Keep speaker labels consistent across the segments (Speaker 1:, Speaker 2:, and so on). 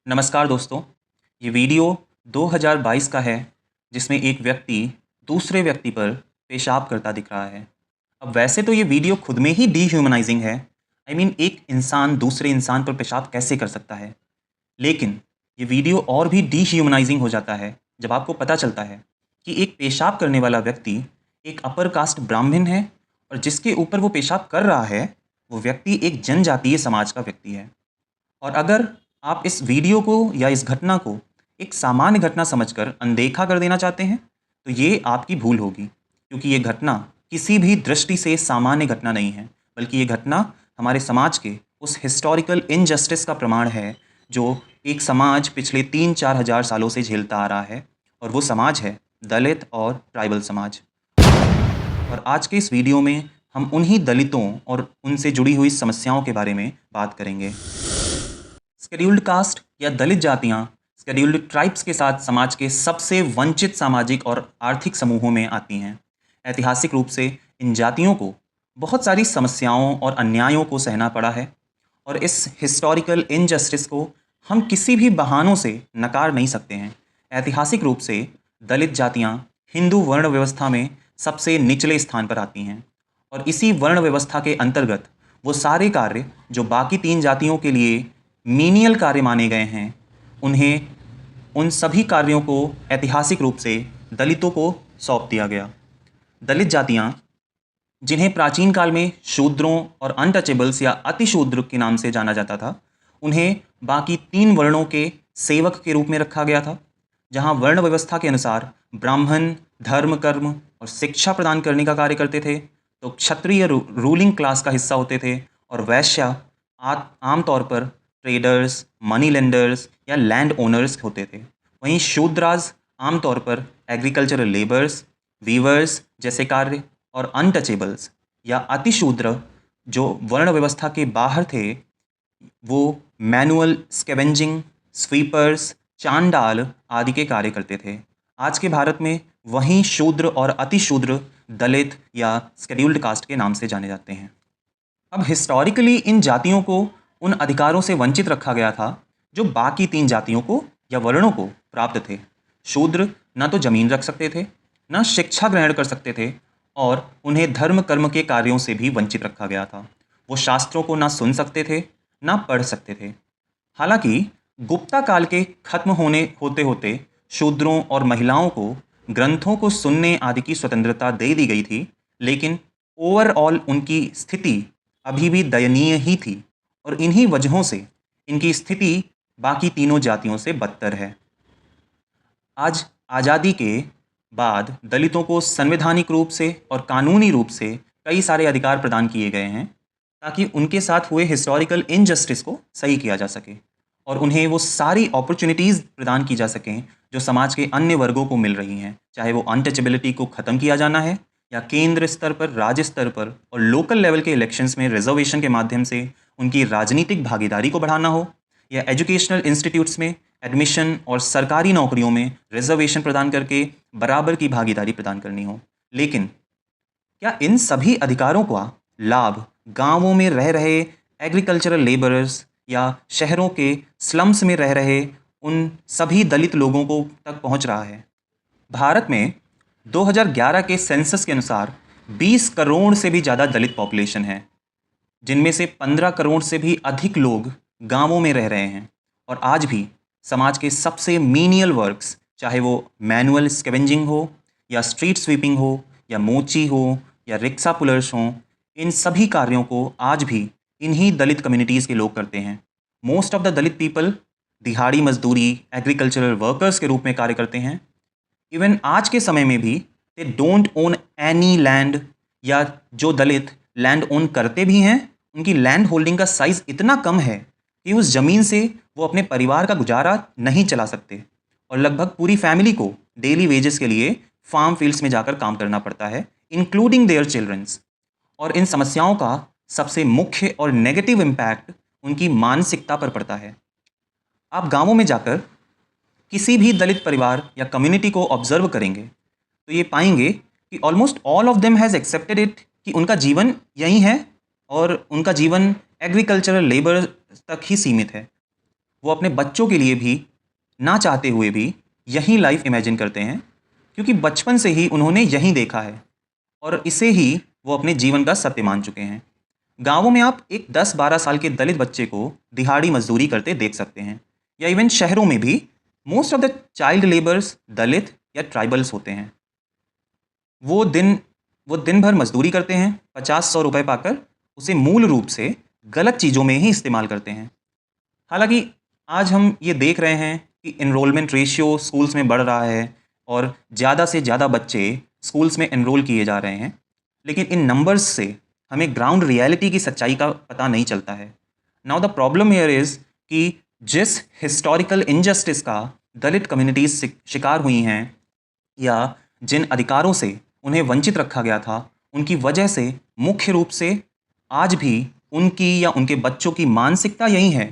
Speaker 1: नमस्कार दोस्तों। ये वीडियो 2022 का है जिसमें एक व्यक्ति दूसरे व्यक्ति पर पेशाब करता दिख रहा है। अब वैसे तो ये वीडियो खुद में ही डीह्यूमनाइजिंग है। एक इंसान दूसरे इंसान पर पेशाब कैसे कर सकता है। लेकिन ये वीडियो और भी डीह्यूमनाइजिंग हो जाता है जब आपको पता चलता है कि एक पेशाब करने वाला व्यक्ति एक अपर कास्ट ब्राह्मण है और जिसके ऊपर वो पेशाब कर रहा है वो व्यक्ति एक जनजातीय समाज का व्यक्ति है। और अगर आप इस वीडियो को या इस घटना को एक सामान्य घटना समझकर अनदेखा कर देना चाहते हैं तो ये आपकी भूल होगी, क्योंकि ये घटना किसी भी दृष्टि से सामान्य घटना नहीं है, बल्कि ये घटना हमारे समाज के उस हिस्टोरिकल इनजस्टिस का प्रमाण है जो एक समाज पिछले 3-4 हज़ार सालों से झेलता आ रहा है। और वो समाज है दलित और ट्राइबल समाज। और आज के इस वीडियो में हम उन्हीं दलितों और उनसे जुड़ी हुई समस्याओं के बारे में बात करेंगे। शेड्यूल्ड कास्ट या दलित जातियां शेड्यूल्ड ट्राइब्स के साथ समाज के सबसे वंचित सामाजिक और आर्थिक समूहों में आती हैं। ऐतिहासिक रूप से इन जातियों को बहुत सारी समस्याओं और अन्यायों को सहना पड़ा है और इस हिस्टोरिकल इनजस्टिस को हम किसी भी बहानों से नकार नहीं सकते हैं। ऐतिहासिक रूप से दलित जातियां हिंदू वर्ण व्यवस्था में सबसे निचले स्थान पर आती हैं और इसी वर्ण व्यवस्था के अंतर्गत वो सारे कार्य जो बाकी तीन जातियों के लिए मीनियल कार्य माने गए हैं, उन्हें उन सभी कार्यों को ऐतिहासिक रूप से दलितों को सौंप दिया गया। दलित जातियां, जिन्हें प्राचीन काल में शूद्रों और अनटचेबल्स या अतिशूद्र के नाम से जाना जाता था, उन्हें बाकी तीन वर्णों के सेवक के रूप में रखा गया था। जहां वर्ण व्यवस्था के अनुसार ब्राह्मण धर्म कर्म और शिक्षा प्रदान करने का कार्य करते थे, तो क्षत्रिय रूलिंग क्लास का हिस्सा होते थे और वैश्य आमतौर पर ट्रेडर्स, मनी लेंडर्स या लैंड ओनर्स होते थे। वहीं शूद्राज आमतौर पर एग्रीकल्चरल लेबर्स, वीवर्स जैसे कार्य और अनटचेबल्स या अतिशूद्र जो वर्ण व्यवस्था के बाहर थे, वो मैनुअल स्कैवेंजिंग, स्वीपर्स, चांडाल आदि के कार्य करते थे। आज के भारत में वहीं शूद्र और अतिशूद्र दलित या शेड्यूल्ड कास्ट के नाम से जाने जाते हैं। अब हिस्टोरिकली इन जातियों को उन अधिकारों से वंचित रखा गया था जो बाकी तीन जातियों को या वर्णों को प्राप्त थे। शूद्र न तो जमीन रख सकते थे, न शिक्षा ग्रहण कर सकते थे और उन्हें धर्म कर्म के कार्यों से भी वंचित रखा गया था। वो शास्त्रों को ना सुन सकते थे, ना पढ़ सकते थे। हालांकि गुप्ता काल के खत्म होते होते शूद्रों और महिलाओं को ग्रंथों को सुनने आदि की स्वतंत्रता दे दी गई थी, लेकिन ओवरऑल उनकी स्थिति अभी भी दयनीय ही थी और इन्हीं वजहों से इनकी स्थिति बाकी तीनों जातियों से बदतर है। आज आज़ादी के बाद दलितों को संवैधानिक रूप से और कानूनी रूप से कई सारे अधिकार प्रदान किए गए हैं ताकि उनके साथ हुए हिस्टोरिकल इनजस्टिस को सही किया जा सके और उन्हें वो सारी अपॉर्चुनिटीज़ प्रदान की जा सकें जो समाज के अन्य वर्गों को मिल रही हैं, चाहे वो अनटचेबिलिटी को ख़त्म किया जाना है या केंद्र स्तर पर, राज्य स्तर पर और लोकल लेवल के इलेक्शंस में रिजर्वेशन के माध्यम से उनकी राजनीतिक भागीदारी को बढ़ाना हो, या एजुकेशनल इंस्टीट्यूट्स में एडमिशन और सरकारी नौकरियों में रिजर्वेशन प्रदान करके बराबर की भागीदारी प्रदान करनी हो। लेकिन क्या इन सभी अधिकारों का लाभ गांवों में रह रहे एग्रीकल्चरल लेबरर्स या शहरों के स्लम्स में रह रहे उन सभी दलित लोगों को तक पहुंच रहा है? भारत में 2011 के सेंसस के अनुसार 20 करोड़ से भी ज़्यादा दलित पॉपुलेशन है, जिनमें से 15 करोड़ से भी अधिक लोग गांवों में रह रहे हैं। और आज भी समाज के सबसे मीनियल वर्क्स, चाहे वो मैनुअल स्कैवेंजिंग हो या स्ट्रीट स्वीपिंग हो या मोची हो या रिक्शा पुलर्स हों, इन सभी कार्यों को आज भी इन्हीं दलित कम्युनिटीज़ के लोग करते हैं। Most of the Dalit people दिहाड़ी मजदूरी, एग्रीकल्चरल वर्कर्स के रूप में कार्य करते हैं। इवन आज के समय में भी they don't own any land, या जो दलित लैंड ओन करते भी हैं उनकी लैंड होल्डिंग का साइज़ इतना कम है कि उस ज़मीन से वो अपने परिवार का गुजारा नहीं चला सकते और लगभग पूरी फैमिली को डेली वेजेस के लिए फार्म फील्ड्स में जाकर काम करना पड़ता है, इंक्लूडिंग देयर चिल्ड्रंस। और इन समस्याओं का सबसे मुख्य और नेगेटिव इम्पैक्ट उनकी मानसिकता पर पड़ता है। आप गांवों में जाकर किसी भी दलित परिवार या कम्युनिटी को ऑब्जर्व करेंगे तो ये पाएंगे कि almost all of them has accepted it कि उनका जीवन यही है और उनका जीवन एग्रीकल्चरल लेबर तक ही सीमित है। वो अपने बच्चों के लिए भी ना चाहते हुए भी यही लाइफ इमेजिन करते हैं, क्योंकि बचपन से ही उन्होंने यही देखा है और इसे ही वो अपने जीवन का सत्य मान चुके हैं। गांवों में आप एक 10-12 साल के दलित बच्चे को दिहाड़ी मजदूरी करते देख सकते हैं, या इवन शहरों में भी most of the child labours Dalit या ट्राइबल्स होते हैं। वो दिन वो दिन भर मजदूरी करते हैं, 50-100 रुपए पाकर उसे मूल रूप से गलत चीज़ों में ही इस्तेमाल करते हैं। हालांकि आज हम ये देख रहे हैं कि इनरोलमेंट रेशियो स्कूल्स में बढ़ रहा है और ज़्यादा से ज़्यादा बच्चे स्कूल्स में एनरोल किए जा रहे हैं, लेकिन इन नंबर्स से हमें ग्राउंड रियलिटी की सच्चाई का पता नहीं चलता है। Now the problem here is कि जिस हिस्टोरिकल इनजस्टिस का दलित कम्युनिटीज शिकार हुई हैं या जिन अधिकारों से उन्हें वंचित रखा गया था, उनकी वजह से मुख्य रूप से आज भी उनकी या उनके बच्चों की मानसिकता यही है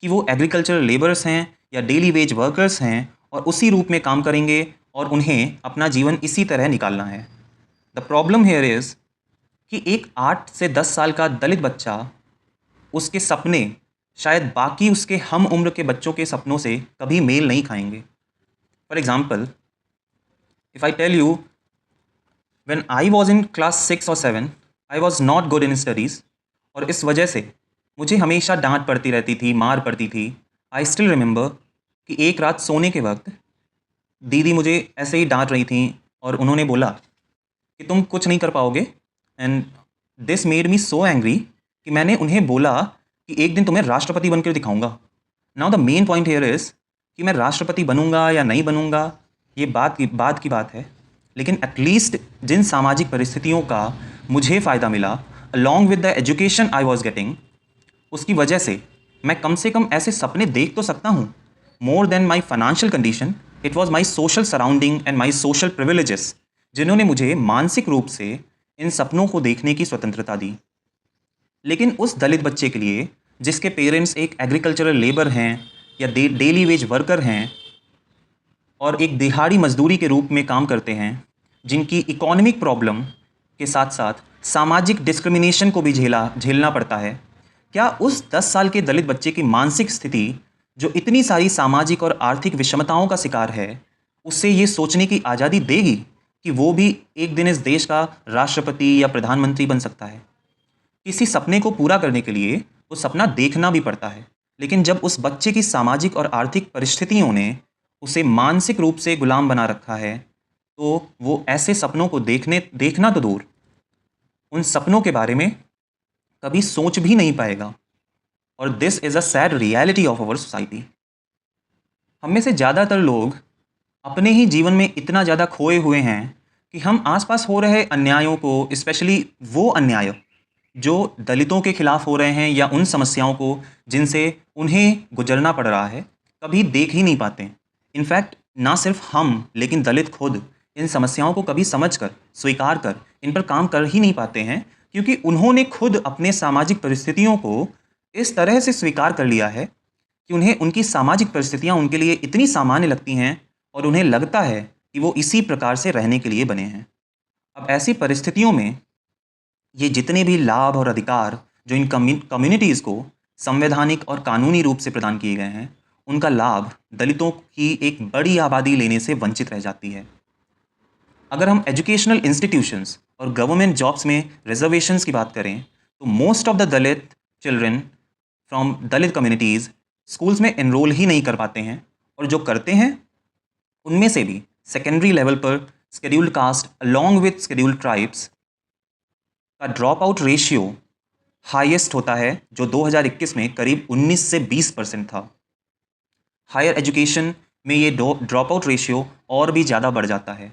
Speaker 1: कि वो एग्रीकल्चरल लेबर्स हैं या डेली वेज वर्कर्स हैं और उसी रूप में काम करेंगे और उन्हें अपना जीवन इसी तरह निकालना है। द प्रॉब्लम हेयर इज़ कि एक 8 से 10 साल का दलित बच्चा, उसके सपने शायद बाकी उसके हम उम्र के बच्चों के सपनों से कभी मेल नहीं खाएंगे। For example, if I tell you, when I was in class 6 और 7, I was not good in studies, और इस वजह से मुझे हमेशा डांट पड़ती रहती थी, मार पड़ती थी। आई स्टिल रिमेंबर कि एक रात सोने के वक्त दीदी मुझे ऐसे ही डांट रही थी और उन्होंने बोला कि तुम कुछ नहीं कर पाओगे, and this made me so angry कि मैंने उन्हें बोला कि एक दिन तुम्हें राष्ट्रपति बनकर दिखाऊंगा। Now the main point here is कि मैं राष्ट्रपति बनूंगा या नहीं बनूंगा ये बात की बात है, लेकिन एटलीस्ट जिन सामाजिक परिस्थितियों का मुझे फ़ायदा मिला along with the education I was getting, उसकी वजह से मैं कम से कम ऐसे सपने देख तो सकता हूँ। More than my financial condition, it was my social surrounding and my social privileges जिन्होंने मुझे मानसिक रूप से इन सपनों को देखने की स्वतंत्रता दी। लेकिन उस दलित बच्चे के लिए जिसके पेरेंट्स एक एग्रीकल्चरल लेबर हैं या डेली वेज वर्कर हैं और एक दिहाड़ी मजदूरी के रूप में काम करते हैं, जिनकी इकोनॉमिक प्रॉब्लम के साथ साथ सामाजिक डिस्क्रिमिनेशन को भी झेलना पड़ता है, क्या उस 10 साल के दलित बच्चे की मानसिक स्थिति जो इतनी सारी सामाजिक और आर्थिक विषमताओं का शिकार है, उससे ये सोचने की आज़ादी देगी कि वो भी एक दिन इस देश का राष्ट्रपति या प्रधानमंत्री बन सकता है? किसी सपने को पूरा करने के लिए वो सपना देखना भी पड़ता है, लेकिन जब उस बच्चे की सामाजिक और आर्थिक परिस्थितियों ने उसे मानसिक रूप से गुलाम बना रखा है, तो वो ऐसे सपनों को देखना तो दूर, उन सपनों के बारे में कभी सोच भी नहीं पाएगा। और this is a sad reality of our society. हम में से ज़्यादातर लोग अपने ही जीवन में इतना ज़्यादा खोए हुए हैं कि हम आसपास हो रहे अन्यायों को, स्पेशली वो अन्याय जो दलितों के खिलाफ हो रहे हैं या उन समस्याओं को जिनसे उन्हें गुजरना पड़ रहा है, कभी देख ही नहीं पाते। इनफैक्ट ना सिर्फ हम, लेकिन दलित खुद इन समस्याओं को कभी समझकर, स्वीकार कर, इन पर काम कर ही नहीं पाते हैं, क्योंकि उन्होंने खुद अपने सामाजिक परिस्थितियों को इस तरह से स्वीकार कर लिया है कि उन्हें उनकी सामाजिक परिस्थितियां उनके लिए इतनी सामान्य लगती हैं और उन्हें लगता है कि वो इसी प्रकार से रहने के लिए बने हैं। अब ऐसी परिस्थितियों में ये जितने भी लाभ और अधिकार जो इन कम्युनिटीज़ को संवैधानिक और कानूनी रूप से प्रदान किए गए हैं, उनका लाभ दलितों की एक बड़ी आबादी लेने से वंचित रह जाती है। अगर हम एजुकेशनल इंस्टीट्यूशंस और गवर्नमेंट जॉब्स में रिजर्वेशंस की बात करें, तो most of the Dalit children from Dalit communities schools में एनरोल ही नहीं कर पाते हैं, और जो करते हैं उनमें से भी सेकेंडरी लेवल पर scheduled caste along with scheduled tribes का ड्रॉप आउट रेशियो हाईएस्ट होता है, जो 2021 में करीब 19 से 20% था। हायर एजुकेशन में ये ड्रॉप आउट रेशियो और भी ज़्यादा बढ़ जाता है।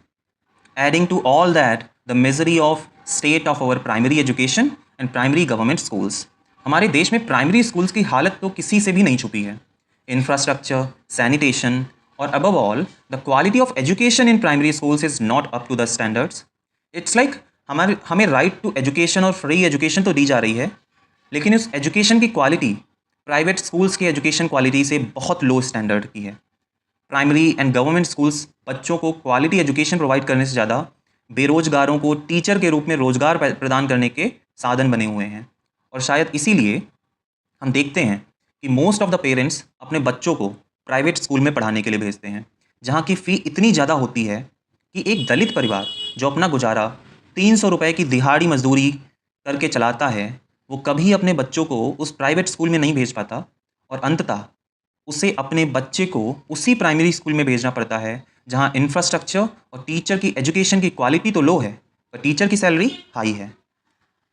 Speaker 1: Adding to all that the misery of state of our primary education and primary government schools. हमारे देश में प्राइमरी स्कूल्स की हालत तो किसी से भी नहीं छुपी है। इंफ्रास्ट्रक्चर, सैनिटेशन और above all the quality of education in primary schools is not up to the standards. It's like हमें राइट टू एजुकेशन और फ्री एजुकेशन तो दी जा रही है, लेकिन उस एजुकेशन की क्वालिटी प्राइवेट स्कूल्स की एजुकेशन क्वालिटी से बहुत लो स्टैंडर्ड की है। प्राइमरी एंड गवर्नमेंट स्कूल्स बच्चों को क्वालिटी एजुकेशन प्रोवाइड करने से ज़्यादा बेरोजगारों को टीचर के रूप में रोजगार प्रदान करने के साधन बने हुए हैं। और शायद इसीलिए हम देखते हैं कि मोस्ट ऑफ द पेरेंट्स अपने बच्चों को प्राइवेट स्कूल में पढ़ाने के लिए भेजते हैं, जहाँ की फ़ी इतनी ज़्यादा होती है कि एक दलित परिवार जो अपना गुजारा 300 रुपये की दिहाड़ी मजदूरी करके चलाता है, वो कभी अपने बच्चों को उस प्राइवेट स्कूल में नहीं भेज पाता, और अंततः उसे अपने बच्चे को उसी प्राइमरी स्कूल में भेजना पड़ता है जहाँ इंफ्रास्ट्रक्चर और टीचर की एजुकेशन की क्वालिटी तो लो है, पर टीचर की सैलरी हाई है।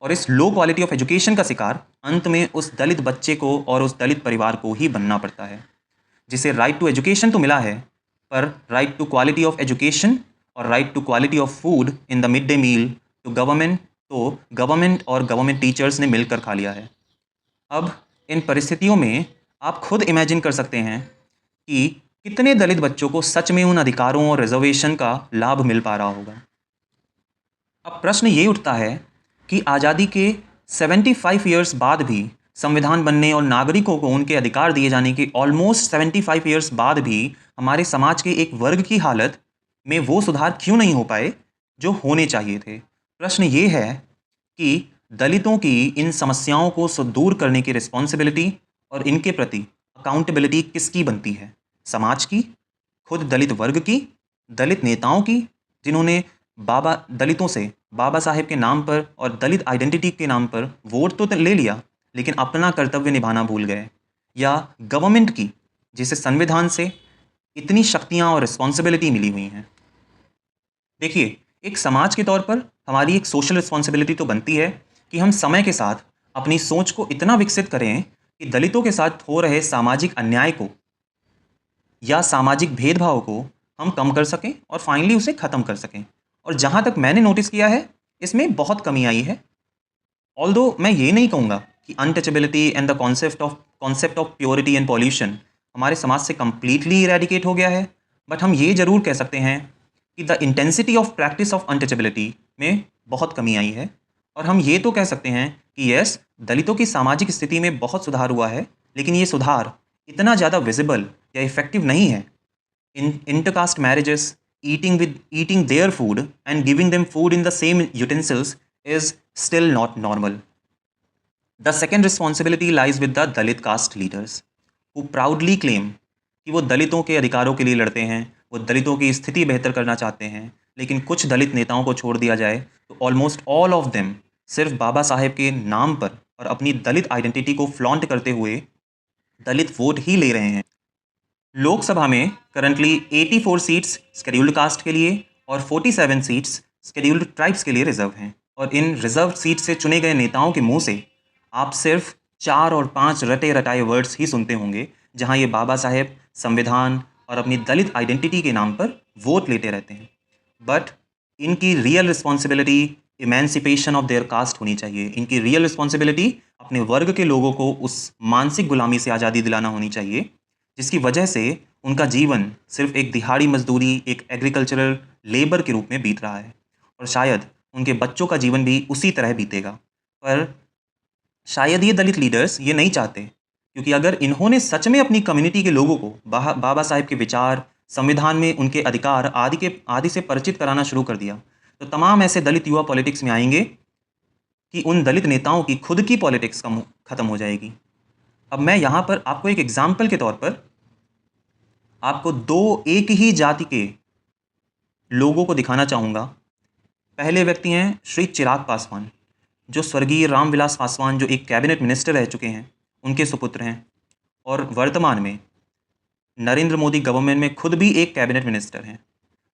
Speaker 1: और इस लो क्वालिटी ऑफ एजुकेशन का शिकार अंत में उस दलित बच्चे को और उस दलित परिवार को ही बनना पड़ता है, जिसे राइट टू एजुकेशन तो मिला है, पर right to quality of education और right to quality of food in the mid day meal तो गवर्नमेंट और गवर्नमेंट टीचर्स ने मिलकर खा लिया है। अब इन परिस्थितियों में आप खुद इमेजिन कर सकते हैं कि कितने दलित बच्चों को सच में उन अधिकारों और रिजर्वेशन का लाभ मिल पा रहा होगा। अब प्रश्न ये उठता है कि आज़ादी के 75 ईयर्स बाद भी, संविधान बनने और नागरिकों को उनके अधिकार दिए जाने के ऑलमोस्ट 75 ईयर्स बाद भी, हमारे समाज के एक वर्ग की हालत में वो सुधार क्यों नहीं हो पाए जो होने चाहिए थे। प्रश्न ये है कि दलितों की इन समस्याओं को दूर करने की रिस्पॉन्सिबिलिटी और इनके प्रति अकाउंटेबिलिटी किसकी बनती है? समाज की, खुद दलित वर्ग की, दलित नेताओं की जिन्होंने दलितों से बाबा साहेब के नाम पर और दलित आइडेंटिटी के नाम पर वोट तो ले लिया, लेकिन अपना कर्तव्य निभाना भूल गए, या गवर्नमेंट की जिसे संविधान से इतनी शक्तियां और रिस्पॉन्सिबिलिटी मिली हुई हैं। देखिए, एक समाज के तौर पर हमारी एक सोशल रिस्पॉन्सिबिलिटी तो बनती है कि हम समय के साथ अपनी सोच को इतना विकसित करें कि दलितों के साथ हो रहे सामाजिक अन्याय को या सामाजिक भेदभाव को हम कम कर सकें और फाइनली उसे ख़त्म कर सकें। और जहाँ तक मैंने नोटिस किया है, इसमें बहुत कमी आई है। ऑल्दो मैं ये नहीं कहूँगा कि untouchability and the concept of purity and pollution हमारे समाज से कम्प्लीटली इरेडिकेट हो गया है, बट हम ये ज़रूर कह सकते हैं कि the intensity of practice of untouchability में बहुत कमी आई है। और हम ये तो कह सकते हैं कि यस, दलितों की सामाजिक स्थिति में बहुत सुधार हुआ है, लेकिन ये सुधार इतना ज़्यादा विजिबल या इफेक्टिव नहीं है। Intercaste marriages, eating their food and giving them food in the same utensils is still not normal. The second responsibility lies with the Dalit caste leaders who proudly claim कि वो दलितों के अधिकारों के लिए लड़ते हैं, वो दलितों की स्थिति बेहतर करना चाहते हैं, लेकिन कुछ दलित नेताओं को छोड़ दिया जाए तो ऑलमोस्ट ऑल ऑफ देम सिर्फ बाबा साहेब के नाम पर और अपनी दलित आइडेंटिटी को फ्लॉन्ट करते हुए दलित वोट ही ले रहे हैं। लोकसभा में करंटली 84 सीट्स शेड्यूल्ड कास्ट के लिए और 47 सीट्स शेड्यूल्ड ट्राइब्स के लिए रिजर्व हैं, और इन रिजर्व सीट से चुने गए नेताओं के मुंह से आप सिर्फ 4 और 5 रटे रटाए वर्ड्स ही सुनते होंगे, जहां ये बाबा साहेब, संविधान और अपनी दलित आइडेंटिटी के नाम पर वोट लेते रहते हैं। बट इनकी real responsibility emancipation of their caste होनी चाहिए। इनकी रियल रिस्पॉन्सिबिलिटी अपने वर्ग के लोगों को उस मानसिक गुलामी से आज़ादी दिलाना होनी चाहिए, जिसकी वजह से उनका जीवन सिर्फ एक दिहाड़ी मजदूरी, एक एग्रीकल्चरल लेबर के रूप में बीत रहा है, और शायद उनके बच्चों का जीवन भी उसी तरह बीतेगा। पर शायद ये दलित लीडर्स ये नहीं चाहते, क्योंकि अगर इन्होंने सच में अपनी कम्युनिटी के लोगों को बाबा साहेब के विचार, संविधान में उनके अधिकार आदि से परिचित कराना शुरू कर दिया, तो तमाम ऐसे दलित युवा पॉलिटिक्स में आएंगे कि उन दलित नेताओं की खुद की पॉलिटिक्स खत्म हो जाएगी। अब मैं यहाँ पर आपको एक एग्जाम्पल के तौर पर आपको दो एक ही जाति के लोगों को दिखाना चाहूँगा। पहले व्यक्ति हैं श्री चिराग पासवान, जो स्वर्गीय रामविलास पासवान जो एक कैबिनेट मिनिस्टर रह चुके हैं, उनके सुपुत्र हैं, और वर्तमान में नरेंद्र मोदी गवर्नमेंट में खुद भी एक कैबिनेट मिनिस्टर हैं।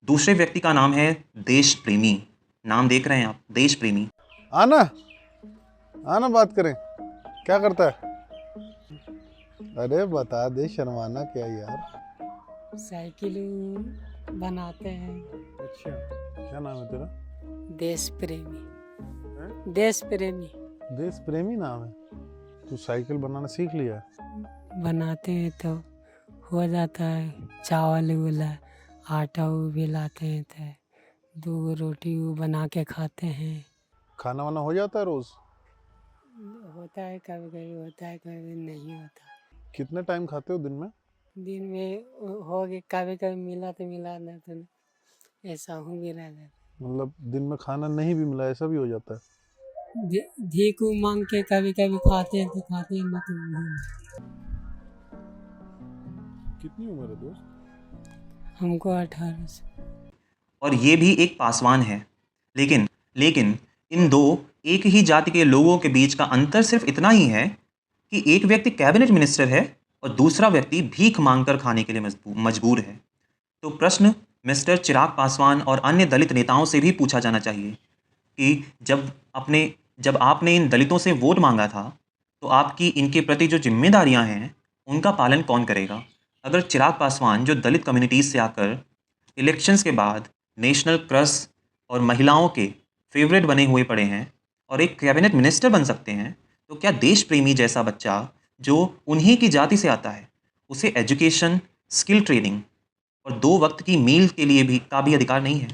Speaker 1: दूसरे व्यक्ति का नाम है देश प्रेमी। नाम देख रहे हैं आप, देश प्रेमी।
Speaker 2: आना आना बात करें, क्या करता है? अरे बता दे, शर्माना क्या यार।
Speaker 3: साइकिल बनाते हैं।
Speaker 2: अच्छा, क्या नाम है तेरा?
Speaker 3: देश प्रेमी।
Speaker 2: हैं?
Speaker 3: देश प्रेमी
Speaker 2: देश प्रेमी नाम है। तू साइकिल बनाना सीख लिया?
Speaker 3: बनाते हैं तो हो जाता है। चावल वाला आटा वो भी लाते हैं, तो 2 रोटी वो बना के खाते हैं।
Speaker 2: खाना वाना हो जाता है रोज?
Speaker 3: होता है, कभी कभी होता है, कभी कभी नहीं होता।
Speaker 2: कितने टाइम खाते हो दिन में?
Speaker 3: दिन में हो गए, कभी कभी मिला तो मिला, नहीं तो नहीं। ऐसा हूँ भी रह जाता।
Speaker 2: मतलब दिन में खाना नहीं भी मिला ऐसा भी हो जाता है?
Speaker 3: घी को मांग के कभी कभी खाते हैं तो खाते हैं, नहीं तो नहीं।
Speaker 2: कितनी उम्र है दोस्त?
Speaker 3: हमको 18 से।
Speaker 1: और ये भी एक पासवान है। लेकिन लेकिन इन दो एक ही जाति के लोगों के बीच का अंतर सिर्फ इतना ही है कि एक व्यक्ति कैबिनेट मिनिस्टर है और दूसरा व्यक्ति भीख मांगकर खाने के लिए मजबूर है। तो प्रश्न मिस्टर चिराग पासवान और अन्य दलित नेताओं से भी पूछा जाना चाहिए कि जब आपने इन दलितों से वोट मांगा था तो आपकी इनके प्रति जो जिम्मेदारियां हैं उनका पालन कौन करेगा? अगर चिराग पासवान जो दलित कम्युनिटीज़ से आकर इलेक्शंस के बाद नेशनल क्रश और महिलाओं के फेवरेट बने हुए पड़े हैं और एक कैबिनेट मिनिस्टर बन सकते हैं, तो क्या देश प्रेमी जैसा बच्चा जो उन्हीं की जाति से आता है उसे एजुकेशन, स्किल ट्रेनिंग और 2 वक्त की मील के लिए भी अधिकार नहीं है?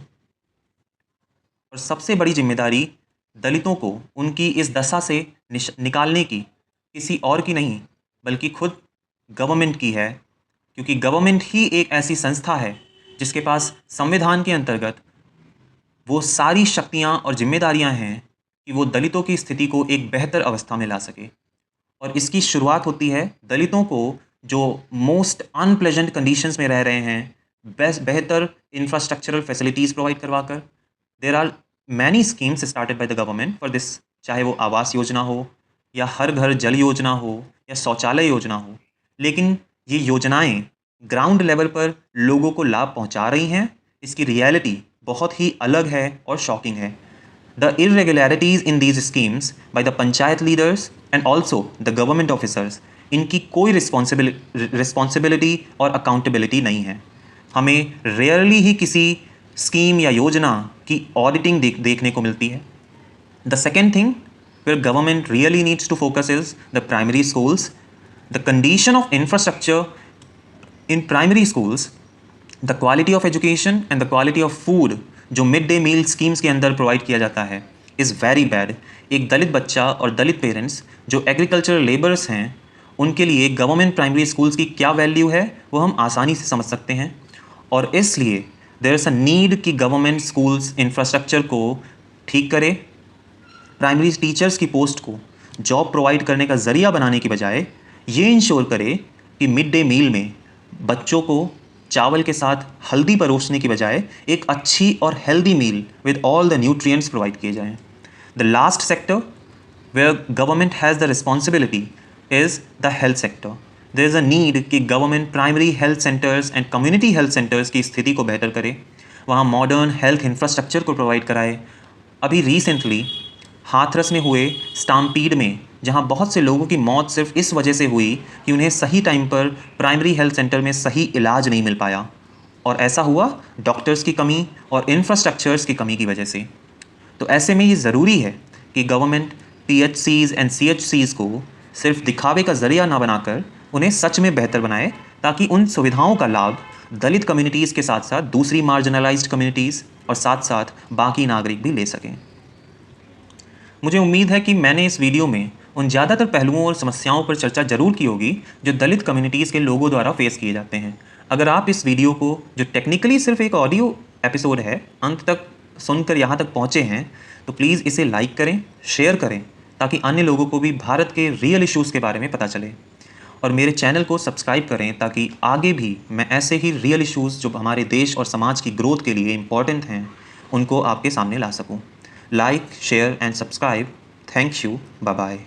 Speaker 1: और सबसे बड़ी जिम्मेदारी दलितों को उनकी इस दशा से निकालने की किसी और की नहीं बल्कि खुद गवर्नमेंट की है, क्योंकि गवर्नमेंट ही एक ऐसी संस्था है जिसके पास संविधान के अंतर्गत वो सारी शक्तियाँ और जिम्मेदारियाँ हैं कि वो दलितों की स्थिति को एक बेहतर अवस्था में ला सके। और इसकी शुरुआत होती है दलितों को जो मोस्ट अनप्लेजेंट कंडीशंस में रह रहे हैं बेहतर इंफ्रास्ट्रक्चरल फैसिलिटीज़ प्रोवाइड करवाकर। There are many schemes started by the government for this, चाहे वो आवास योजना हो या हर घर जल योजना हो या शौचालय योजना हो, लेकिन ये योजनाएं ग्राउंड लेवल पर लोगों को लाभ पहुंचा रही हैं, इसकी रियलिटी बहुत ही अलग है और शॉकिंग है। The irregularities in these schemes by the panchayat leaders and also the government officers, इनकी कोई रिस्पॉन्सिबिलिटी और अकाउंटेबिलिटी नहीं है। हमें रेयरली ही किसी स्कीम या योजना की ऑडिटिंग देखने को मिलती है। The second thing where government really needs to focus is the primary schools. The condition of infrastructure in primary schools, the quality of education and the quality of food जो mid day मील schemes के अंदर provide किया जाता है is very bad. एक दलित बच्चा और दलित parents जो एग्रीकल्चरल लेबर्स हैं उनके लिए गवर्नमेंट प्राइमरी स्कूल्स की क्या वैल्यू है वो हम आसानी से समझ सकते हैं। और इसलिए देयर इज़ अ नीड कि गवर्नमेंट स्कूल्स इंफ्रास्ट्रक्चर को ठीक करे, प्राइमरी टीचर्स की पोस्ट को जॉब प्रोवाइड करने का ज़रिया बनाने की बजाय ये इंश्योर करे कि मिड डे मील में बच्चों को चावल के साथ हल्दी परोसने की बजाय एक अच्छी और healthy meal with all the nutrients provide किए जाएं। The last sector where government has the responsibility is the health sector. There is a need कि government primary health centres and community health centres की स्थिति को बेहतर करे, वहाँ modern health infrastructure को प्रोवाइड कराए। अभी रिसेंटली हाथरस में हुए स्टाम्पीड में जहां बहुत से लोगों की मौत सिर्फ इस वजह से हुई कि उन्हें सही टाइम पर प्राइमरी हेल्थ सेंटर में सही इलाज नहीं मिल पाया, और ऐसा हुआ डॉक्टर्स की कमी और इंफ्रास्ट्रक्चर्स की कमी की वजह से। तो ऐसे में ये ज़रूरी है कि गवर्नमेंट PHCs एंड CHCs को सिर्फ दिखावे का ज़रिया ना बनाकर उन्हें सच में बेहतर बनाए, ताकि उन सुविधाओं का लाभ दलित कम्युनिटीज़ के साथ साथ दूसरी मार्जिनलाइज्ड कम्युनिटीज़ और साथ साथ बाकी नागरिक भी ले सकें। मुझे उम्मीद है कि मैंने इस वीडियो में उन ज़्यादातर पहलुओं और समस्याओं पर चर्चा ज़रूर की होगी जो दलित कम्युनिटीज़ के लोगों द्वारा फेस किए जाते हैं। अगर आप इस वीडियो को, जो टेक्निकली सिर्फ एक ऑडियो एपिसोड है, अंत तक सुनकर यहाँ तक पहुँचे हैं तो प्लीज़ इसे लाइक करें, शेयर करें, ताकि अन्य लोगों को भी भारत के रियल इश्यूज़ के बारे में पता चले। और मेरे चैनल को सब्सक्राइब करें ताकि आगे भी मैं ऐसे ही रियल इश्यूज़ जो हमारे देश और समाज की ग्रोथ के लिए इम्पॉर्टेंट हैं उनको आपके सामने ला सकूँ। Like, share and subscribe. Thank you. Bye-bye.